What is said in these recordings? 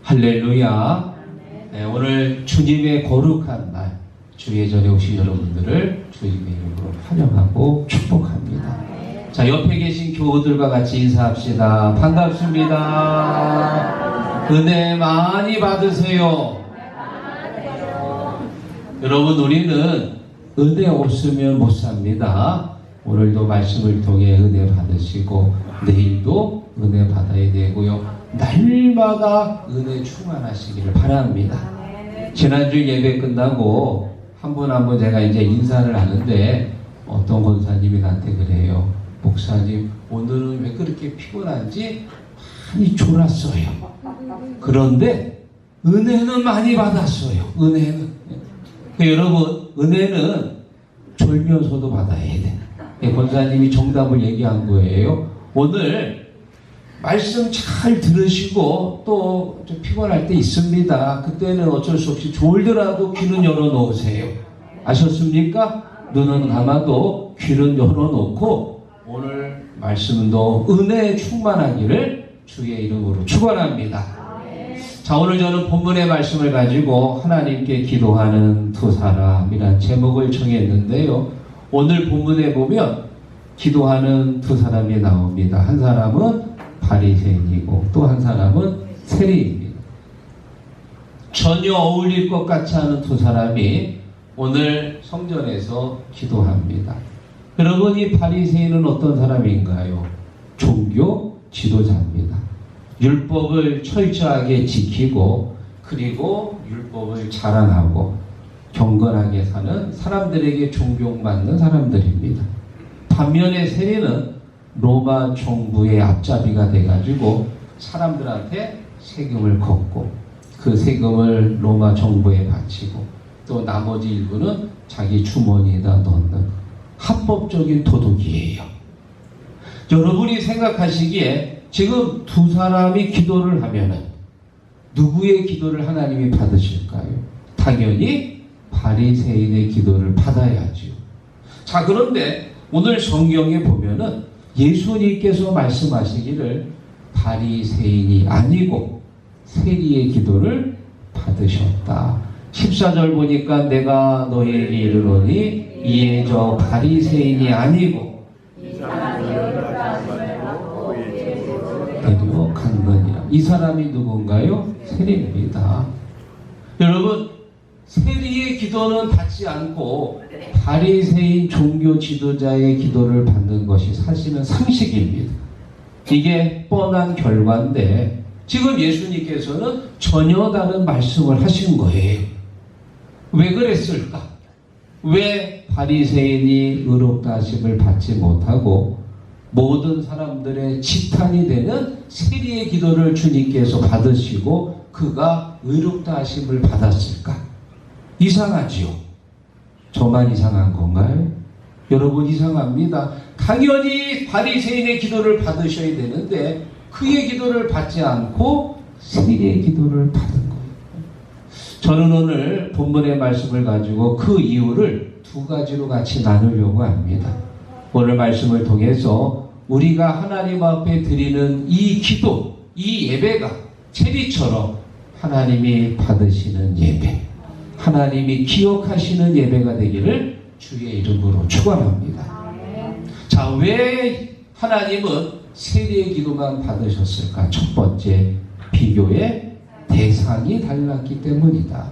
할렐루야. 네, 오늘 주님의 거룩한 날, 주의 전에 오신 여러분들을 주님의 이름으로 환영하고 축복합니다. 자, 옆에 계신 교우들과 같이 인사합시다. 반갑습니다. 은혜 많이 받으세요. 여러분, 우리는 은혜 없으면 못 삽니다. 오늘도 말씀을 통해 은혜 받으시고 내일도 은혜 받아야 되고요. 날마다 은혜 충만하시기를 바랍니다. 지난주 예배 끝나고 한 분 한 분 제가 이제 인사를 하는데 어떤 권사님이 나한테 그래요. 목사님, 오늘은 왜 그렇게 피곤한지 많이 졸았어요. 그런데 은혜는 많이 받았어요. 은혜는. 여러분, 은혜는 졸면서도 받아야 돼. 권사님이 정답을 얘기한 거예요. 오늘 말씀 잘 들으시고 또 좀 피곤할 때 있습니다. 그때는 어쩔 수 없이 졸더라도 귀는 열어놓으세요. 아셨습니까? 눈은 감아도 귀는 열어놓고 오늘 말씀도 은혜에 충만하기를 주의 이름으로 축원합니다. 자, 오늘 저는 본문의 말씀을 가지고 하나님께 기도하는 두 사람이란 제목을 정했는데요. 오늘 본문에 보면 기도하는 두 사람이 나옵니다. 한 사람은 바리새인이고 또 한 사람은 세리입니다. 전혀 어울릴 것 같지 않은 두 사람이 오늘 성전에서 기도합니다. 여러분, 이 바리새인은 어떤 사람인가요? 종교 지도자입니다. 율법을 철저하게 지키고 그리고 율법을 자랑하고 경건하게 사는 사람들에게 존경받는 사람들입니다. 반면에 세리는 로마 정부의 앞잡이가 돼가지고 사람들한테 세금을 걷고 그 세금을 로마 정부에 바치고 또 나머지 일부는 자기 주머니에다 넣는 합법적인 도둑이에요. 여러분이 생각하시기에 지금 두 사람이 기도를 하면은 누구의 기도를 하나님이 받으실까요? 당연히 바리새인의 기도를 받아야죠. 자, 그런데 오늘 성경에 보면은 예수님께서 말씀하시기를 바리새인이 아니고 세리의 기도를 받으셨다. 14절 보니까 내가 너희에게 이르노니 이에 저 바리새인이 아니고 데리고 간거니라. 이 사람이 누군가요? 세리입니다. 여러분, 세리의 기도는 받지 않고 바리새인 종교 지도자의 기도를 받는 것이 사실은 상식입니다. 이게 뻔한 결과인데 지금 예수님께서는 전혀 다른 말씀을 하신 거예요. 왜 그랬을까? 왜 바리새인이 의롭다 하심을 받지 못하고 모든 사람들의 지탄이 되는 세리의 기도를 주님께서 받으시고 그가 의롭다 하심을 받았을까? 이상하지요? 저만 이상한 건가요? 여러분, 이상합니다. 당연히 바리새인의 기도를 받으셔야 되는데 그의 기도를 받지 않고 세리의 기도를 받은 거예요. 저는 오늘 본문의 말씀을 가지고 그 이유를 두 가지로 같이 나누려고 합니다. 오늘 말씀을 통해서 우리가 하나님 앞에 드리는 이 기도, 이 예배가 세리처럼 하나님이 받으시는 예배, 하나님이 기억하시는 예배가 되기를 주의 이름으로 축원합니다. 자, 왜 하나님은 세리의 기도만 받으셨을까? 첫 번째, 비교의 대상이 달랐기 때문이다.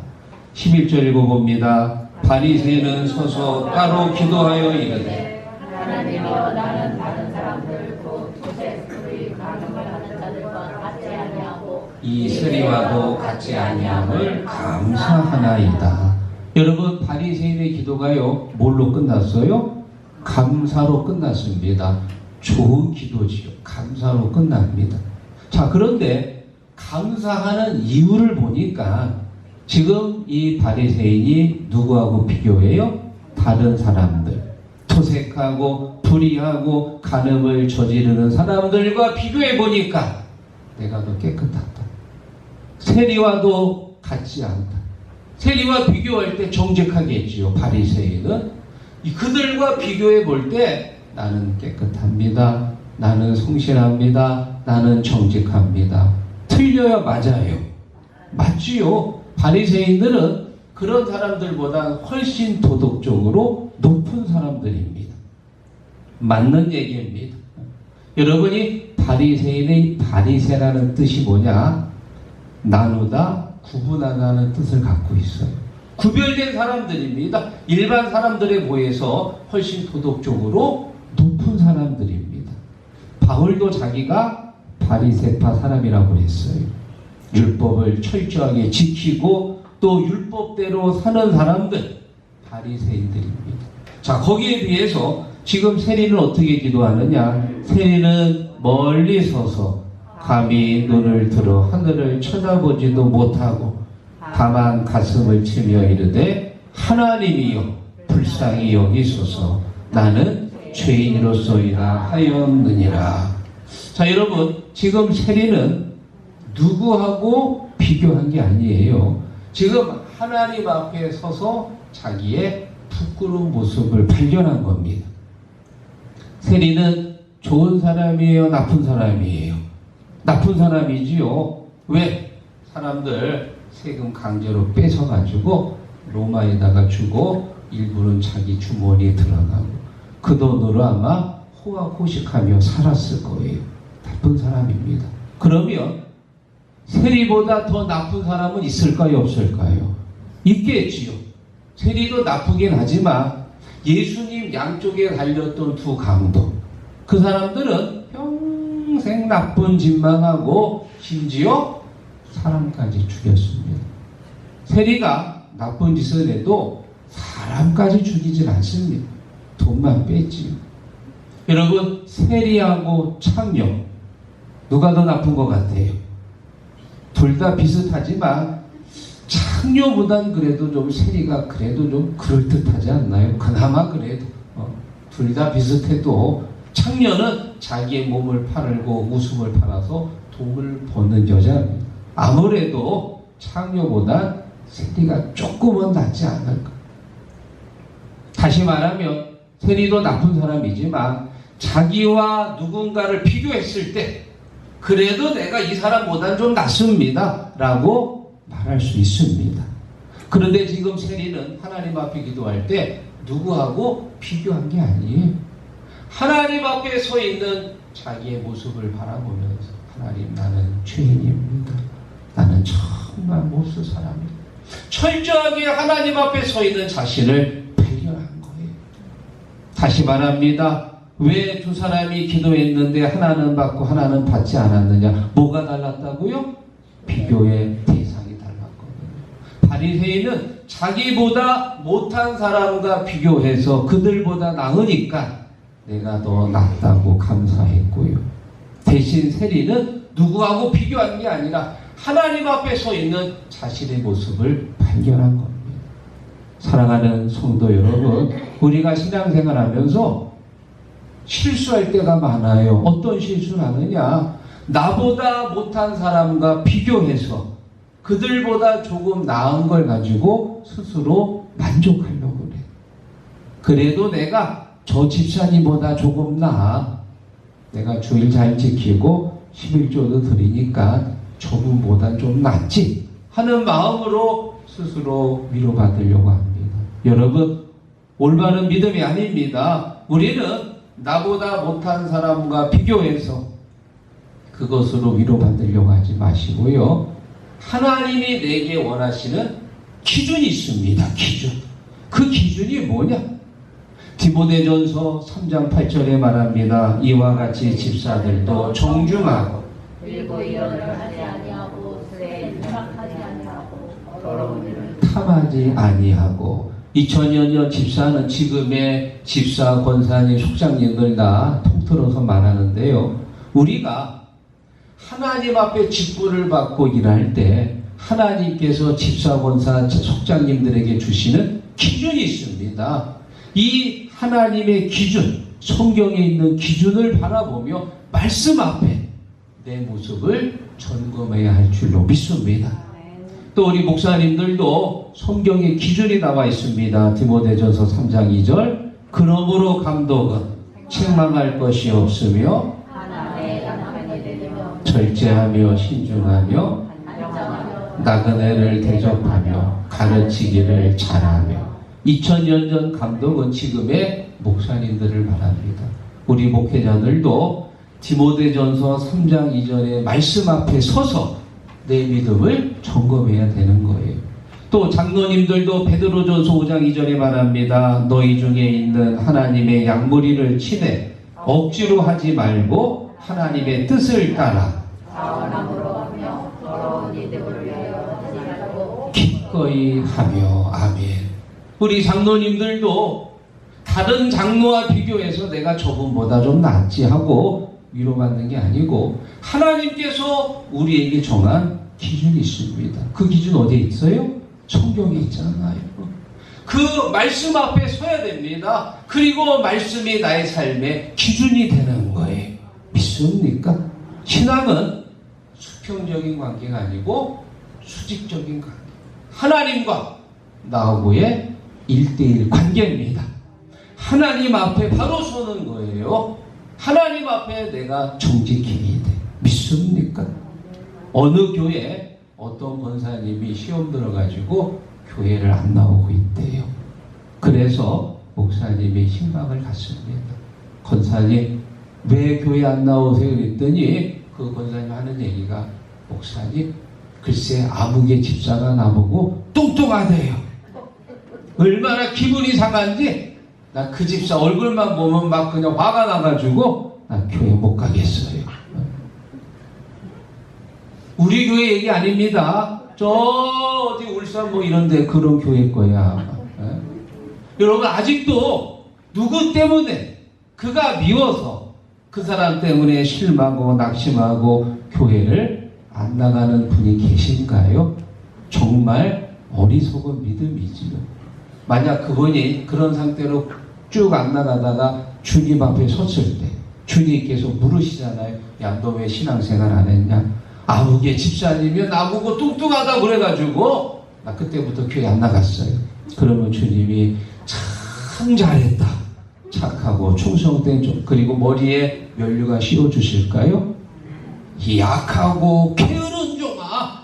11절 읽어봅니다. 바리새인은 서서 따로 기도하여 이르되 하나님이여, 나는 다른 사람들 곧 두세 수리 간음을 하는 자들과 같지 아니하고 이 세리와도 같지 아니함을 감사하나이다. 여러분, 바리새인의 기도가요, 뭘로 끝났어요? 감사로 끝났습니다. 좋은 기도지요. 감사로 끝납니다. 자, 그런데 감사하는 이유를 보니까 지금 이 바리새인이 누구하고 비교해요? 다른 사람들, 토색하고 불의하고 간음을 저지르는 사람들과 비교해 보니까 내가 더 깨끗하다. 세리와도 같지 않다. 세리와 비교할 때 정직하겠지요. 바리새인은 그들과 비교해 볼 때 나는 깨끗합니다. 나는 성실합니다. 나는 정직합니다. 틀려야 맞아요. 맞지요. 바리새인들은 그런 사람들보다 훨씬 도덕적으로 높은 사람들입니다. 맞는 얘기입니다. 여러분이 바리새인의 바리새라는 뜻이 뭐냐? 나누다, 구분하다는 뜻을 갖고 있어요. 구별된 사람들입니다. 일반 사람들에 비해서 훨씬 도덕적으로 높은 사람들입니다. 바울도 자기가 바리새파 사람이라고 했어요. 율법을 철저하게 지키고 또 율법대로 사는 사람들, 바리새인들입니다. 자, 거기에 비해서 지금 세리는 어떻게 기도하느냐? 세리는 멀리 서서 감히 눈을 들어 하늘을 쳐다보지도 못하고 다만 가슴을 치며 이르되 하나님이여 불쌍히 여기소서 나는 죄인으로서이다 하였느니라. 자, 여러분, 지금 세리는 누구하고 비교한 게 아니에요. 지금 하나님 앞에 서서 자기의 부끄러운 모습을 발견한 겁니다. 세리는 좋은 사람이에요? 나쁜 사람이에요? 나쁜 사람이지요. 왜? 사람들 세금 강제로 뺏어가지고 로마에다가 주고 일부는 자기 주머니에 들어가고 그 돈으로 아마 호화호식하며 살았을 거예요. 나쁜 사람입니다. 그러면 세리보다 더 나쁜 사람은 있을까요? 없을까요? 있겠지요. 세리도 나쁘긴 하지만 예수님 양쪽에 달렸던 두 강도, 그 사람들은 평생 나쁜 짓만 하고 심지어 사람까지 죽였습니다. 세리가 나쁜 짓을 해도 사람까지 죽이질 않습니다. 돈만 뺐지요. 여러분, 세리하고 창녀 누가 더 나쁜 것 같아요? 둘 다 비슷하지만 창녀보단 그래도 좀 세리가 그래도 좀 그럴듯하지 않나요? 그나마 그래도 둘 다 비슷해도 창녀는 자기의 몸을 팔고 웃음을 팔아서 돈을 버는 여자입니다. 아무래도 창녀보다 세리가 조금은 낫지 않을까. 다시 말하면 세리도 나쁜 사람이지만 자기와 누군가를 비교했을 때 그래도 내가 이 사람보다는 좀 낫습니다 라고 말할 수 있습니다. 그런데 지금 세리는 하나님 앞에 기도할 때 누구하고 비교한 게 아니에요. 하나님 앞에 서 있는 자기의 모습을 바라보면서 하나님, 나는 죄인입니다. 나는 정말 못쓸 사람입니다. 철저하게 하나님 앞에 서 있는 자신을 발견한 거예요. 다시 말합니다. 왜 두 사람이 기도했는데 하나는 받고 하나는 받지 않았느냐? 뭐가 달랐다고요? 비교의 대상이 달랐거든요. 바리새인은 자기보다 못한 사람과 비교해서 그들보다 나으니까 내가 더 낫다고 감사했고요. 대신 세리는 누구하고 비교한 게 아니라 하나님 앞에 서 있는 자신의 모습을 발견한 겁니다. 사랑하는 성도 여러분, 우리가 신앙생활하면서 실수할 때가 많아요. 어떤 실수를 하느냐? 나보다 못한 사람과 비교해서 그들보다 조금 나은 걸 가지고 스스로 만족하려고 그래. 그래도 내가 저 집사님보다 조금 나아. 내가 주일 잘 지키고 11조도 드리니까 저분보다 좀 낫지 하는 마음으로 스스로 위로받으려고 합니다. 여러분, 올바른 믿음이 아닙니다. 우리는 나보다 못한 사람과 비교해서 그것으로 위로받으려고 하지 마시고요. 하나님이 내게 원하시는 기준이 있습니다. 기준. 그 기준이 뭐냐? 디모데전서 3장 8절에 말합니다. 이와 같이 집사들도 정중하고 그리고 이혼을 하지 아니하고 술에 생각하지 아니하고 더러운 일을 탐하지 아니하고. 2000년 집사는 지금의 집사, 권사님, 속장님들 다 통틀어서 말하는데요. 우리가 하나님 앞에 직분을 받고 일할 때 하나님께서 집사, 권사, 속장님들에게 주시는 기준이 있습니다. 이 하나님의 기준, 성경에 있는 기준을 바라보며 말씀 앞에 내 모습을 점검해야 할 줄로 믿습니다. 또 우리 목사님들도 성경의 기준이 나와 있습니다. 디모데전서 3장 2절. 그러므로 감독은 책망할 것이 없으며 절제하며 신중하며 나그네를 대접하며 가르치기를 잘하며 2000년 전 감동은 지금의 목사님들을 바랍니다. 우리 목회자들도 디모데전서 3장 이전의 말씀 앞에 서서 내 믿음을 점검해야 되는 거예요. 또 장로님들도 베드로전서 5장 2절에 말합니다. 너희 중에 있는 하나님의 양무리를 치내 억지로 하지 말고 하나님의 뜻을 따라 사원함으로 하며 더러운 이득을 위하여 하지 말고 기꺼이 하며. 아멘. 우리 장로님들도 다른 장로와 비교해서 내가 저분보다 좀 낫지 하고 위로받는 게 아니고 하나님께서 우리에게 정한 기준이 있습니다. 그 기준 어디에 있어요? 성경에 있잖아요. 그 말씀 앞에 서야 됩니다. 그리고 말씀이 나의 삶의 기준이 되는 거예요. 믿습니까? 신앙은 수평적인 관계가 아니고 수직적인 관계. 하나님과 나하고의 1대1 관계입니다. 하나님 앞에 바로 서는 거예요. 하나님 앞에 내가 정직해야 돼. 믿습니까? 어느 교회 어떤 권사님이 시험 들어가지고 교회를 안 나오고 있대요. 그래서 목사님이 희망을 갖습니다. 권사님 왜 교회 안 나오세요? 그랬더니 그 권사님 하는 얘기가 목사님 글쎄 아무개 집사가 나보고 뚱뚱하대요. 얼마나 기분이 상한지 나 그 집사 얼굴만 보면 막 그냥 화가 나가지고 나 교회 못 가겠어요. 우리 교회 얘기 아닙니다. 저 어디 울산 뭐 이런데 그런 교회 거야. 여러분 아직도 누구 때문에 그가 미워서 그 사람 때문에 실망하고 낙심하고 교회를 안 나가는 분이 계신가요? 정말 어리석은 믿음이지요. 만약 그분이 그런 상태로 쭉 안 나가다가 주님 앞에 섰을 때 주님께서 물으시잖아요. 야, 너 왜 신앙생활 안 했냐? 아무개 집사님이 나보고 뚱뚱하다 그래가지고 나 그때부터 교회 안 나갔어요. 그러면 주님이 참 잘했다. 착하고 충성된 좀 그리고 머리에 면류관 씌워주실까요? 이 약하고 게으른 종아,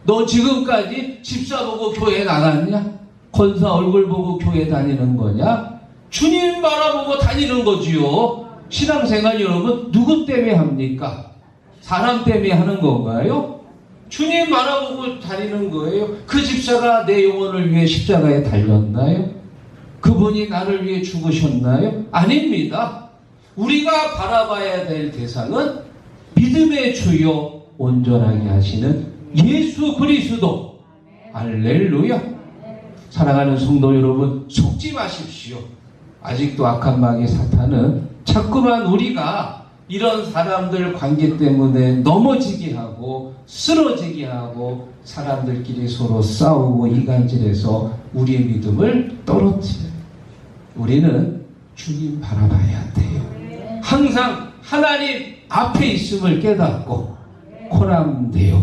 너 지금까지 집사 보고 교회 나갔냐? 권사 얼굴 보고 교회 다니는 거냐? 주님 바라보고 다니는 거지요. 신앙생활 여러분 누구 때문에 합니까? 사람 때문에 하는 건가요? 주님 바라보고 다니는 거예요. 그 집사가 내 영혼을 위해 십자가에 달렸나요? 그분이 나를 위해 죽으셨나요? 아닙니다. 우리가 바라봐야 될 대상은 믿음의 주요 온전하게 하시는 예수 그리스도. 할렐루야. 사랑하는 성도 여러분, 속지 마십시오. 아직도 악한 마귀 사탄은 자꾸만 우리가 이런 사람들 관계 때문에 넘어지게 하고 쓰러지게 하고 사람들끼리 서로 싸우고 이간질해서 우리의 믿음을 떨어뜨려요. 우리는 주님 바라봐야 돼요. 항상 하나님 앞에 있음을 깨닫고 코람되어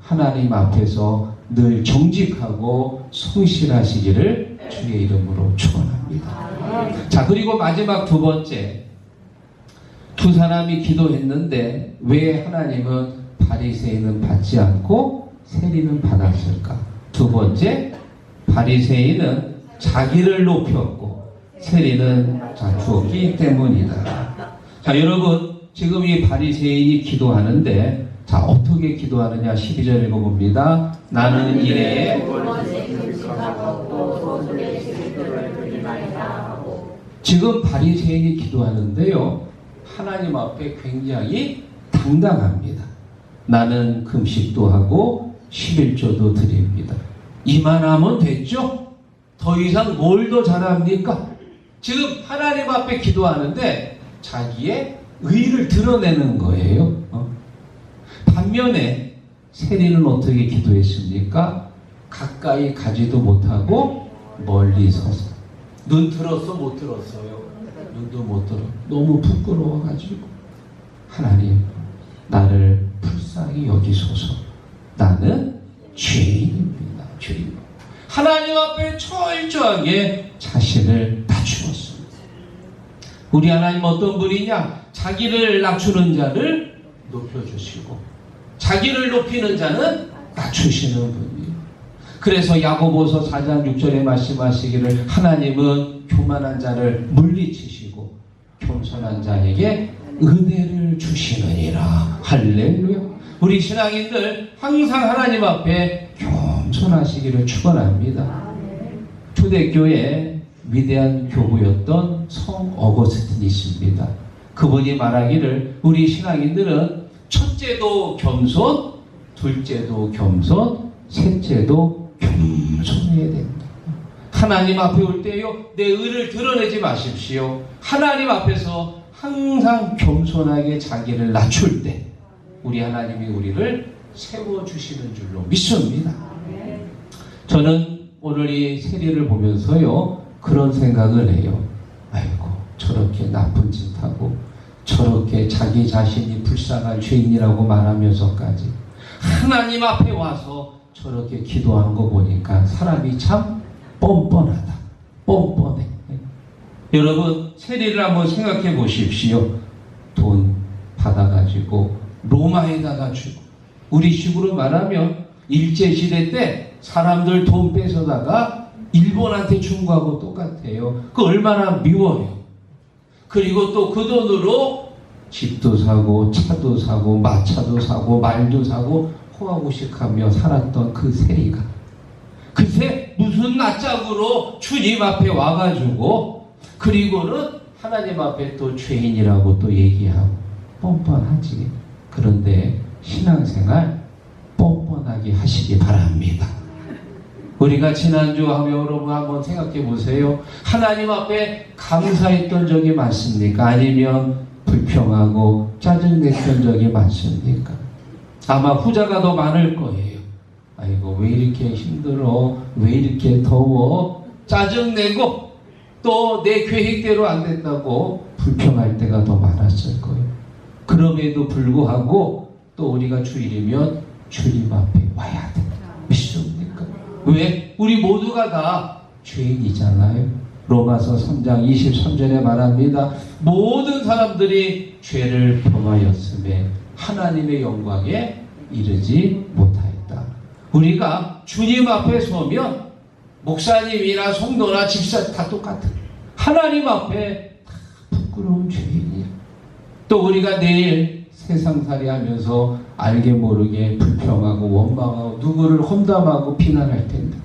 하나님 앞에서 늘 정직하고 성실하시기를 주의 이름으로 축원합니다. 자, 그리고 마지막 두 번째, 두 사람이 기도했는데 왜 하나님은 바리새인은 받지 않고 세리는 받았을까? 두 번째, 바리새인은 자기를 높였고 세리는 주었기 때문이다. 자, 여러분 지금 이 바리새인이 기도하는데 자, 어떻게 기도하느냐 12절 읽어봅니다. 나는 이래에 지금 바리새인이 기도하는데요. 하나님 앞에 굉장히 당당합니다. 나는 금식도 하고 11조도 드립니다. 이만하면 됐죠? 더 이상 뭘 더 잘합니까? 지금 하나님 앞에 기도하는데 자기의 의를 드러내는 거예요. 반면에 세리는 어떻게 기도했습니까? 가까이 가지도 못하고 멀리 서서. 눈 들었어? 못 들었어요? 눈도 못 들어. 너무 부끄러워가지고 하나님 나를 불쌍히 여기소서. 나는 죄인입니다. 죄인. 하나님 앞에 철저하게 자신을 낮추었습니다. 우리 하나님 어떤 분이냐? 자기를 낮추는 자를 높여주시고 자기를 높이는 자는 낮추시는 분이에요. 그래서 야고보서 4장 6절에 말씀하시기를 하나님은 교만한 자를 물리치시고 겸손한 자에게 은혜를 주시느니라. 할렐루야. 우리 신앙인들 항상 하나님 앞에 겸손하시기를 축원합니다. 초대교회 위대한 교부였던 성 어거스틴이 있습니다. 그분이 말하기를 우리 신앙인들은 첫째도 겸손, 둘째도 겸손, 셋째도 겸손해야 된다. 하나님 앞에 올 때요, 내 의를 드러내지 마십시오. 하나님 앞에서 항상 겸손하게 자기를 낮출 때 우리 하나님이 우리를 세워주시는 줄로 믿습니다. 저는 오늘 이 세리를 보면서요, 그런 생각을 해요. 아이고, 저렇게 나쁜 짓 하고 저렇게 자기 자신이 불쌍한 죄인이라고 말하면서까지 하나님 앞에 와서 저렇게 기도하는 거 보니까 사람이 참 뻔뻔하다. 뻔뻔해. 여러분, 세리를 한번 생각해 보십시오. 돈 받아가지고 로마에다가 주고, 우리 식으로 말하면 일제시대 때 사람들 돈 뺏어다가 일본한테 준 거하고 똑같아요. 그 얼마나 미워요. 그리고 또 그 돈으로 집도 사고 차도 사고 마차도 사고 말도 사고 호화구식하며 살았던 그 세리가 그새 무슨 낯짝으로 주님 앞에 와가지고 그리고는 하나님 앞에 또 죄인이라고 또 얘기하고 뻔뻔하지. 그런데 신앙생활 뻔뻔하게 하시기 바랍니다. 우리가 지난주 하며 여러분 한번 생각해 보세요. 하나님 앞에 감사했던 적이 많습니까? 아니면 불평하고 짜증냈던 적이 많습니까? 아마 후자가 더 많을 거예요. 아이고, 왜 이렇게 힘들어? 왜 이렇게 더워? 짜증내고 또 내 계획대로 안 됐다고 불평할 때가 더 많았을 거예요. 그럼에도 불구하고 또 우리가 주일이면 주님 앞에 와야 돼. 믿습니까? 왜? 우리 모두가 다 죄인이잖아요. 로마서 3장 23절에 말합니다. 모든 사람들이 죄를 범하였음에 하나님의 영광에 이르지 못하였다. 우리가 주님 앞에 서면 목사님이나 성도나 집사 다 똑같아. 하나님 앞에 다 부끄러운 죄인이야. 또 우리가 내일 세상살이 하면서 알게 모르게 불평하고 원망하고 누구를 험담하고 비난할 텐데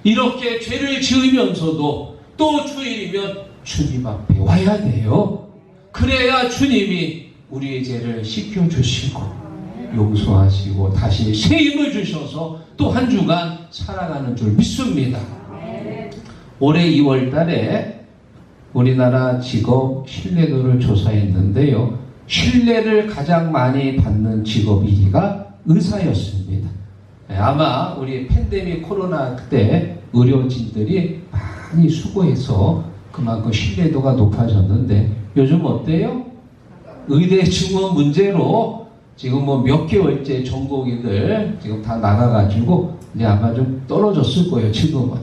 이렇게 죄를 지으면서도 또 주일이면 주님 앞에 와야 돼요. 그래야 주님이 우리의 죄를 씻겨주시고 용서하시고 다시 새 힘을 주셔서 또 한 주간 살아가는 줄 믿습니다. 올해 2월 달에 우리나라 직업 신뢰도를 조사했는데요. 신뢰를 가장 많이 받는 직업 1위가 의사였습니다. 아마 우리 팬데믹 코로나 때 의료진들이 많이 수고해서 그만큼 신뢰도가 높아졌는데 요즘 어때요? 의대 증원 문제로 지금 뭐 몇 개월째 전공의들 지금 다 나가가지고 이제 아마 좀 떨어졌을 거예요, 지금은.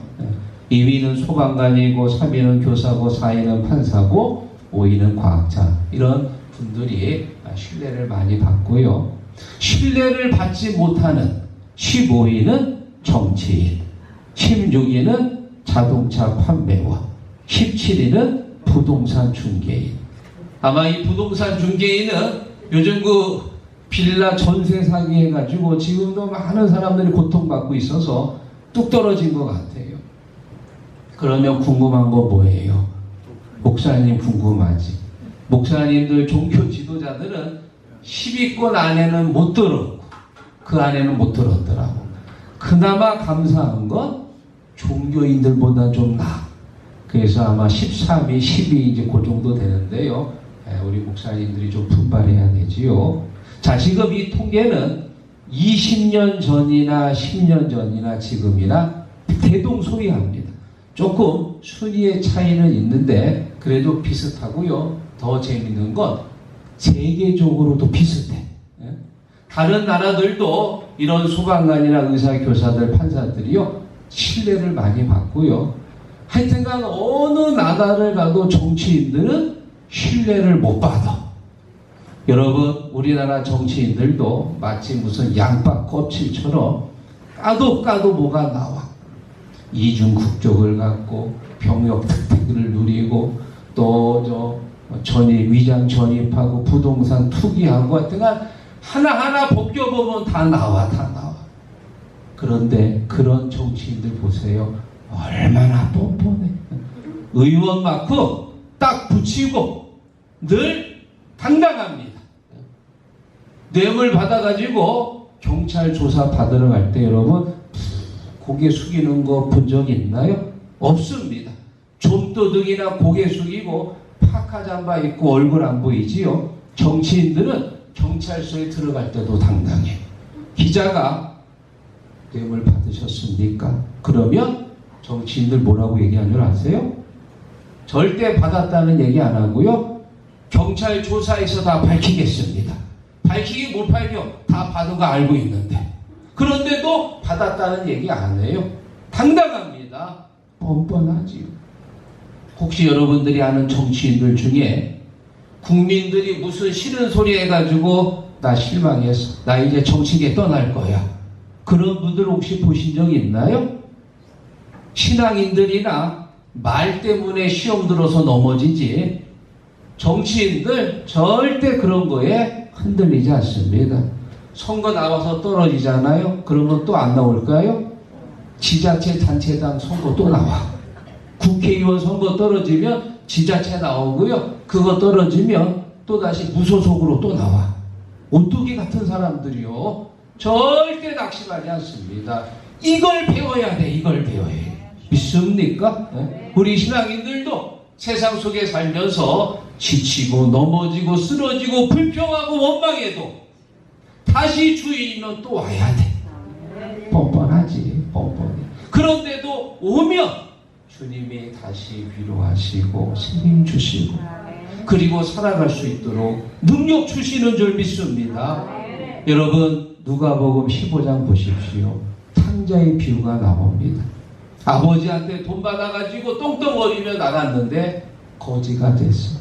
2위는 소방관이고 3위는 교사고 4위는 판사고 5위는 과학자. 이런 분들이 신뢰를 많이 받고요. 신뢰를 받지 못하는 15위는 정치인, 16위는 자동차 판매원, 17위는 부동산 중개인. 아마 이 부동산 중개인은 요즘 그 빌라 전세 사기 해가지고 지금도 많은 사람들이 고통받고 있어서 뚝 떨어진 것 같아요. 그러면 궁금한 거 뭐예요? 목사님 궁금하지? 목사님들 종교 지도자들은 10위권 안에는 못 들었고 그 안에는 못 들었더라고. 그나마 감사한 건 종교인들보다 좀 나아. 그래서 아마 13위, 10위 이제 그 정도 되는데요. 우리 목사님들이 좀 분발해야 되지요. 자, 지금 이 통계는 20년 전이나 10년 전이나 지금이나 대동소이합니다. 조금 순위의 차이는 있는데 그래도 비슷하고요. 더 재밌는 건 세계적으로도 비슷해. 다른 나라들도 이런 소방관이나 의사, 교사들, 판사들이요 신뢰를 많이 받고요. 하여튼간 어느 나라를 가도 정치인들은 신뢰를 못 받아. 여러분, 우리나라 정치인들도 마치 무슨 양파 껍질처럼 까도 뭐가 나와. 이중 국적을 갖고 병역 특혜를 누리고 또 위장 전입하고 부동산 투기하고 하여튼간 하나하나 벗겨보면 다 나와. 그런데 그런 정치인들 보세요. 얼마나 뻔뻔해. 의원 마크 딱 붙이고 늘 당당합니다. 뇌물 받아가지고 경찰 조사 받으러 갈 때 여러분 고개 숙이는 거 본 적 있나요? 없습니다. 좀도둑이나 고개 숙이고 파카 잠바 입고 얼굴 안 보이지요. 정치인들은 경찰서에 들어갈 때도 당당해. 기자가 뇌물 받으셨습니까? 그러면 정치인들 뭐라고 얘기하는 줄 아세요? 절대 받았다는 얘기 안 하고요. 경찰 조사에서 다 밝히겠습니다. 밝히기 못 밝혀. 다 받은 거 알고 있는데. 그런데도 받았다는 얘기 안 해요. 당당합니다. 뻔뻔하지요. 혹시 여러분들이 아는 정치인들 중에 국민들이 무슨 싫은 소리 해가지고 나 실망했어. 나 이제 정치계 떠날 거야. 그런 분들 혹시 보신 적 있나요? 신앙인들이나 말 때문에 시험 들어서 넘어지지 정치인들 절대 그런 거에 흔들리지 않습니다. 선거 나와서 떨어지잖아요. 그러면 또 안 나올까요? 지자체 단체당 선거 또 나와. 국회의원 선거 떨어지면 지자체 나오고요. 그거 떨어지면 또다시 무소속으로 또 나와. 오뚜기 같은 사람들이요. 절대 낙심하지 않습니다. 이걸 배워야 돼. 이걸 배워야 돼. 믿습니까? 우리 신앙인들도 세상 속에 살면서 지치고 넘어지고 쓰러지고 불평하고 원망해도 다시 주인이면 또 와야 돼. 뻔뻔하지. 뻔뻔해. 그런데도 오면 주님이 다시 위로하시고 힘 주시고 그리고 살아갈 수 있도록 능력 주시는 줄 믿습니다. 여러분 누가복음 15장 보십시오. 탕자의 비유가 나옵니다. 아버지한테 돈 받아가지고 똥똥거리며 나갔는데 거지가 됐어.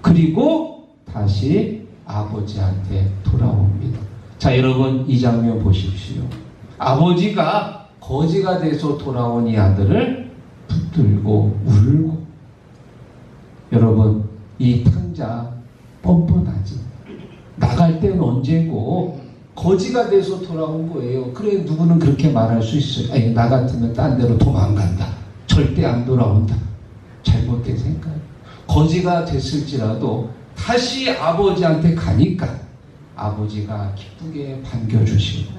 그리고 다시 아버지한테 돌아옵니다. 자, 여러분 이 장면 보십시오. 아버지가 거지가 돼서 돌아온 이 아들을 붙들고 울고. 여러분 이 탕자 뻔뻔하지. 나갈 때는 언제고 거지가 돼서 돌아온 거예요. 그래 누구는 그렇게 말할 수 있어요. 아니, 나 같으면 딴 데로 도망간다. 절대 안 돌아온다. 잘못된 생각. 거지가 됐을지라도 다시 아버지한테 가니까 아버지가 기쁘게 반겨주시고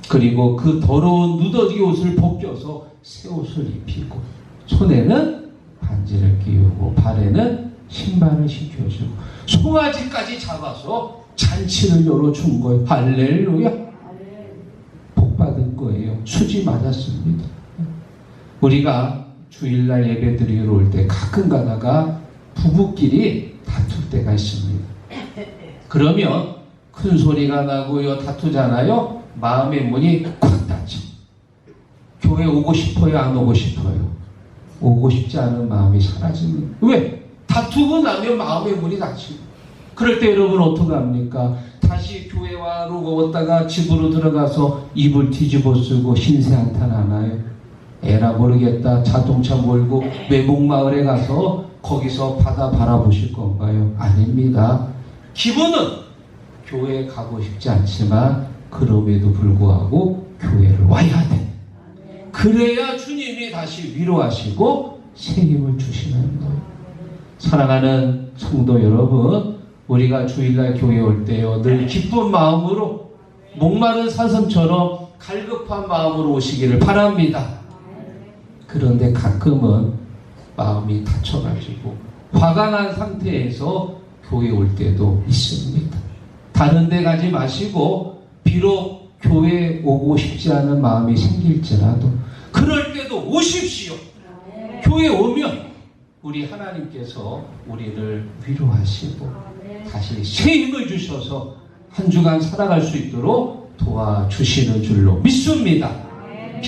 그리고 그 더러운 누더기 옷을 벗겨서 새 옷을 입히고 손에는 반지를 끼우고 발에는 신발을 신겨주고 송아지까지 잡아서 잔치를 열어준 거예요. 할렐루야. 복 받은 거예요. 수지 맞았습니다. 우리가 주일날 예배 드리러 올 때 가끔 가다가 부부끼리 다툴 때가 있습니다. 그러면 큰 소리가 나고요. 다투잖아요. 마음의 문이 콱 닫혀. 교회 오고 싶어요? 안 오고 싶어요? 오고 싶지 않은 마음이 사라집니다. 왜? 다투고 나면 마음의 문이 닫히고. 그럴 때 여러분 어떻게 합니까? 다시 교회와로 왔다가 집으로 들어가서 이불 뒤집어 쓰고 신세 한탄 하나요? 에라 모르겠다. 자동차 몰고 외목마을에 가서 거기서 바다 바라보실 건가요? 아닙니다. 기분은 교회에 가고 싶지 않지만 그럼에도 불구하고 교회를 와야 돼. 그래야 주님이 다시 위로하시고 새 힘을 주시는 거예요. 사랑하는 성도 여러분, 우리가 주일날 교회 올 때요 늘 기쁜 마음으로 목마른 사슴처럼 갈급한 마음으로 오시기를 바랍니다. 그런데 가끔은 마음이 다쳐가지고 화가 난 상태에서 교회 올 때도 있습니다. 다른 데 가지 마시고 비록 교회에 오고 싶지 않은 마음이 생길지라도 그럴 때도 오십시오. 교회 오면 우리 하나님께서 우리를 위로하시고 다시 새 힘을 주셔서 한 주간 살아갈 수 있도록 도와주시는 줄로 믿습니다.